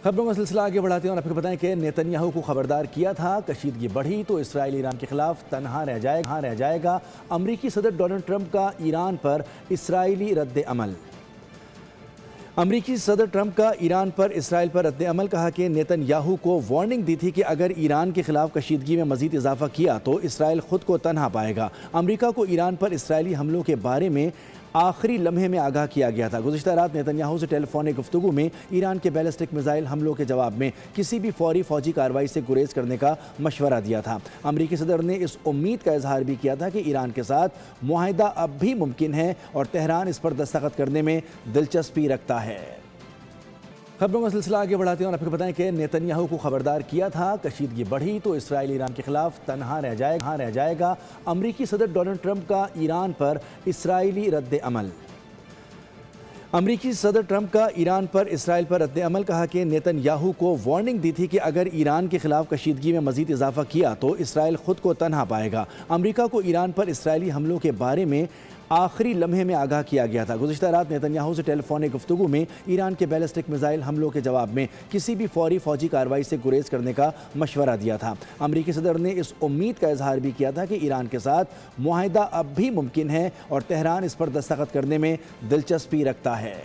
خبروں کا سلسلہ آگے بڑھاتے ہیں اور آپ کو بتائیں کہ نیتن یاہو کو خبردار کیا تھا کشیدگی بڑھی تو اسرائیل ایران کے خلاف تنہا رہ جائے گا۔ امریکی صدر ڈونلڈ ٹرمپ کا ایران پر اسرائیلی رد عمل۔ امریکی صدر ٹرمپ کا ایران پر اسرائیل پر رد عمل۔ کہا کہ نیتن یاہو کو وارننگ دی تھی کہ اگر ایران کے خلاف کشیدگی میں مزید اضافہ کیا تو اسرائیل خود کو تنہا پائے گا۔ امریکہ کو ایران پر اسرائیلی حملوں کے بارے میں آخری لمحے میں آگاہ کیا گیا تھا۔ گزشتہ رات نیتن یاہو سے ٹیلی فونک گفتگو میں ایران کے بیلسٹک میزائل حملوں کے جواب میں کسی بھی فوری فوجی کارروائی سے گریز کرنے کا مشورہ دیا تھا۔ امریکی صدر نے اس امید کا اظہار بھی کیا تھا کہ ایران کے ساتھ معاہدہ اب بھی ممکن ہے اور تہران اس پر دستخط کرنے میں دلچسپی رکھتا ہے۔ خبروں کا سلسلہ آگے بڑھاتے ہیں اور آپ کو بتائیں کہ نیتن یاہو کو خبردار کیا تھا کشیدگی بڑھی تو اسرائیل ایران کے خلاف تنہا رہ جائے گا۔ امریکی صدر ڈونلڈ ٹرمپ کا ایران پر اسرائیلی رد عمل۔ امریکی صدر ٹرمپ کا ایران پر اسرائیل پر رد عمل۔ کہا کہ نیتن یاہو کو وارننگ دی تھی کہ اگر ایران کے خلاف کشیدگی میں مزید اضافہ کیا تو اسرائیل خود کو تنہا پائے گا۔ امریکہ کو ایران پر اسرائیلی حملوں کے بارے میں آخری لمحے میں آگاہ کیا گیا تھا۔ گزشتہ رات نیتن یاہو سے ٹیلی فونک گفتگو میں ایران کے بیلسٹک میزائل حملوں کے جواب میں کسی بھی فوری فوجی کارروائی سے گریز کرنے کا مشورہ دیا تھا۔ امریکی صدر نے اس امید کا اظہار بھی کیا تھا کہ ایران کے ساتھ معاہدہ اب بھی ممکن ہے اور تہران اس پر دستخط کرنے میں دلچسپی رکھتا ہے۔